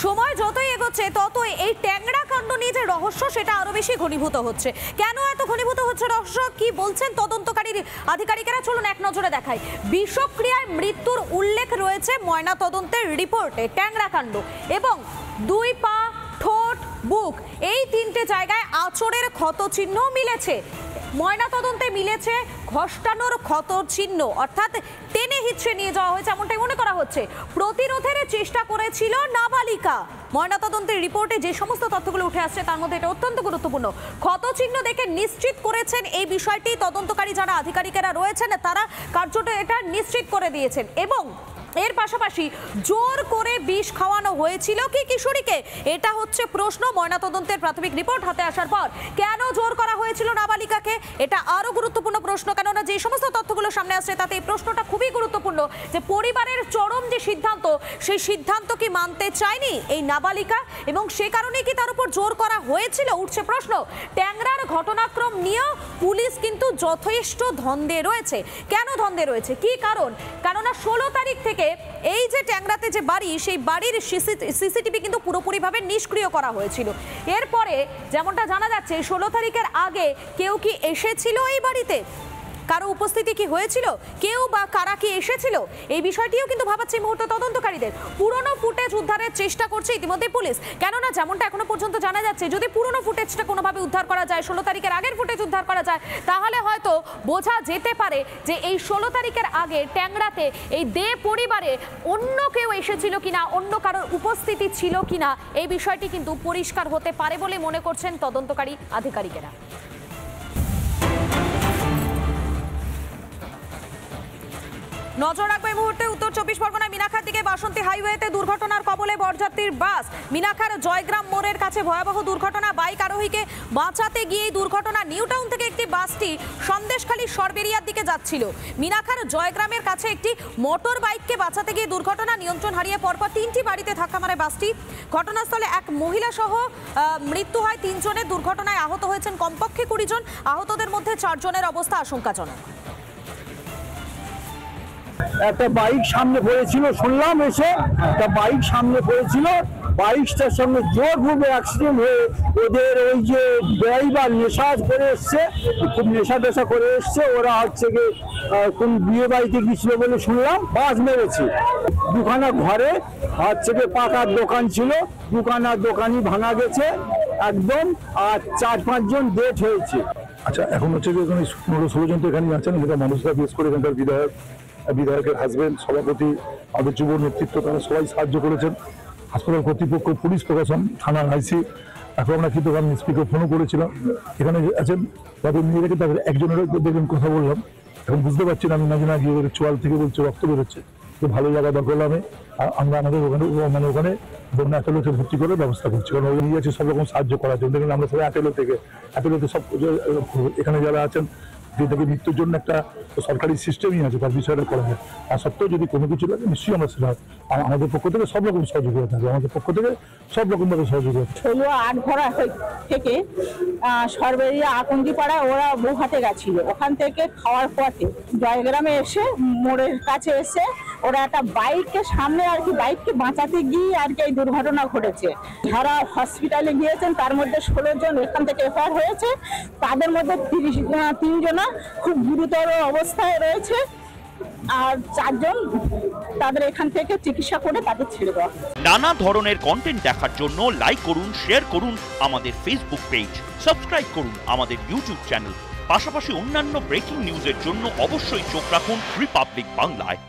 সময় যতই এগোচ্ছে ততই এই ট্যাংরা কাণ্ড নিয়ে যে রহস্য সেটা আরো বেশি ঘনীভূত হচ্ছে। কেন এত ঘনীভূত হচ্ছে রহস্য, কি বলছেন তদন্তকারী আধিকারিকেরা, চলুন এক নজরে দেখাই। বিষক্রিয়ায় মৃত্যুর উল্লেখ রয়েছে ময়না তদন্তের রিপোর্টে। ট্যাংরা কাণ্ড এবং 2 পা, ঠোঁট, বুক এই 3টে জায়গায় আঁচড়ের ক্ষত চিহ্ন মিলেছে। ময়না তদন্তে মিলেছে ঘষ্টানোর ক্ষত চিহ্ন, অর্থাৎ টেনে হিচড়ে নিয়ে যাওয়া হয়েছে এমনটাই মনে করা হচ্ছে। প্রতিরোধের চেষ্টা করেছিল নাবালিকা। ময়না তদন্তের রিপোর্টে যে সমস্ত তথ্যগুলো উঠে আসছে তার মধ্যে এটা অত্যন্ত গুরুত্বপূর্ণ। ক্ষত চিহ্ন দেখে নিশ্চিত করেছেন এই বিষয়টি তদন্তকারী যারা আধিকারিকেরা রয়েছেন তারা কার্যত এটা নিশ্চিত করে দিয়েছেন। এবং এর পাশাপাশি জোর করে বিষ খাওয়ানো হয়েছিল কি কিশোরীকে, এটা হচ্ছে প্রশ্ন। ময়নাতদন্তের প্রাথমিক রিপোর্ট হাতে আসার পর কেন জোর করা হয়েছিল নাবালিকাকে, এটা আরো গুরুত্বপূর্ণ প্রশ্ন। কেননা যে সমস্ত তথ্যগুলো সামনে আসছে তাতে এই প্রশ্নটা খুবই গুরুত্বপূর্ণ যে পরিবারের চরম যে সিদ্ধান্ত, সেই সিদ্ধান্ত কি মানতে চায়নি এই নাবালিকা এবং সে কারণে কি তার উপর জোর করা হয়েছিল, উঠছে প্রশ্ন। ট্যাংরার ঘটনাক্রম নিয়েও পুলিশ কিন্তু যথেষ্ট ধন্দে রয়েছে। কেন ধন্দে রয়েছে, কি কারণ? কেননা 16 তারিখ থেকে এই যে ট্যাংরাতে যে বাড়ি, সেই বাড়ির সিসিটিভি কিন্তু পুরোপুরিভাবে নিষ্ক্রিয় করা হয়েছিল। এরপরে যেমনটা জানা যাচ্ছে 16 তারিখের আগে কেউ কি এসেছিল এই বাড়িতে, কারো উপস্থিতি কি হয়েছিল, কেউ বা কারা কি এসেছিল, এই বিষয়টিও কিন্তু ভাবাচ্ছে এই মুহূর্তে তদন্তকারীদের। পুরনো ফুটেজ উদ্ধারের চেষ্টা করছে ইতিমধ্যে পুলিশ। কেননা যেমনটা এখনো পর্যন্ত জানা যাচ্ছে যদি পুরনো ফুটেজটা কোনোভাবে উদ্ধার করা যায়, 16 তারিখের আগের ফুটেজ উদ্ধার করা যায়, তাহলে হয়তো বোঝা যেতে পারে যে এই 16 তারিখের আগে ট্যাংরাতে এই দে পরিবারে অন্য কেউ এসেছিল কিনা, অন্য কারোর উপস্থিতি ছিল কিনা, এই বিষয়টি কিন্তু পরিষ্কার হতে পারে বলে মনে করছেন তদন্তকারী আধিকারিকেরা। নজর রাখবো এই মুহূর্তে উত্তর 24 পরগনায় মিনাখার দিকে বাসন্তী হাইওয়েতে দুর্ঘটনার কবলে বরযাত্রীর বাস। মিনাখার জয়গ্রাম মোড়ের কাছে ভয়াবহ দুর্ঘটনা, বাইক আরোহীকে বাঁচাতে গিয়ে দুর্ঘটনা। নিউ টাউন থেকে একটি বাসটি সন্দেশখালী সরবেরিয়ার দিকে যাচ্ছিল। মিনাখার জয়গ্রামের কাছে একটি মোটর বাইককে বাঁচাতে গিয়ে দুর্ঘটনা, নিয়ন্ত্রণ হারিয়ে পরপর 3টি বাড়িতে ধাক্কা মারে বাসটি। ঘটনাস্থলে এক মহিলা সহ মৃত্যু হয় 3 জনের। দুর্ঘটনায় আহত হয়েছেন কমপক্ষে 20 জন। আহতদের মধ্যে 4 জনের অবস্থা আশঙ্কাজনক। একটা বাইক সামনে পড়েছিল, শুনলাম এসে একটা বাইক সামনে পড়েছিল, বাইকটার সঙ্গে জোরপূর্বে অ্যাক্সিডেন্ট হয়ে ওদের ওই যে ড্রাইভার নেশা করে এসছে, খুব নেশা করে এসছে, ওরা হচ্ছে গিয়ে কোন বিয়ে বাড়িতে গিয়েছিল বলে শুনলাম, বাস মেরেছে। দুখানা ঘরে হচ্ছে গিয়ে পাকার দোকান ছিল, দুখানা দোকানই ভাঙা গেছে একদম, আর 4-5 জন ডেথ হয়েছে। আচ্ছা, এখন হচ্ছে যে 15-16 জন তো এখানে আছেন, এটা মানুষরা বিশেষ করে এখানকার বিধায়কের হাজবেন্ড, সভাপতি, আমাদের যুব নেতৃত্ব, তারা সবাই সাহায্য করেছেন। হাসপাতাল কর্তৃপক্ষ, পুলিশ প্রশাসন, থানার আইসি, এখন আমরা কিন্তু এসপিকে ফোনও করেছিলাম। এখানে আছেন তাদের নিয়ে রেখে তাদের একজনেরও দেখবেন কথা বললাম। এখন বুঝতে পারছি না, আমি না গিয়ে চোয়াল থেকে বলছে রক্ত বেরোচ্ছে, তো ভালো জায়গা দরকার হলে আমরা আমাদের ওখানে ওখানে বন্যা অ্যাপেলোতে ভর্তি করে ব্যবস্থা করছি, কারণ ওই নিয়ে আছে সব রকম সাহায্য করার জন্য। দেখবেন আমরা সবাই অ্যাপেলোতে সব এখানে যারা আছেন যেটাকে মৃত্যুর জন্য একটা সরকারি সিস্টেমই আছে, তার বিষয়টা করা হয়। আর সত্ত্বেও যদি কোনো কিছু লাগে নিশ্চয়ই আমরা সেটা আমাদের পক্ষ থেকে সব রকম সহযোগিতা থাকবে, আমাদের পক্ষ থেকে সব রকমভাবে সহযোগিতা। 16-8 ভরা থেকে সরবেরিয়া আকন্দিপাড়ায় ওরা বৌহাটে গেছিল, ওখান থেকে খাওয়ার পথে জয়গ্রামে এসে মোড়ের কাছে এসে ওরা একটা বাইককে সামনে আর কি বাইককে বাঁচাতে গিয়ে আর কি এই দুর্ঘটনা ঘটেছে। যারা হসপিটালে গিয়েছেন তার মধ্যে 16 জন এখান থেকে এফআর হয়েছে, তাদের মধ্যে 3 জন খুব গুরুতর অবস্থায় রয়েছে, আর 4 জন তাদের এখান থেকে চিকিৎসা করে তাদের ছেড়ে দেওয়া। নানা ধরনের কন্টেন্ট দেখার জন্য লাইক করুন, শেয়ার করুন আমাদের ফেসবুক পেজ, সাবস্ক্রাইব করুন আমাদের ইউটিউব চ্যানেল। পাশাপাশি অন্যান্য ব্রেকিং নিউজের জন্য অবশ্যই চোখ রাখুন রিপাবলিক বাংলায়।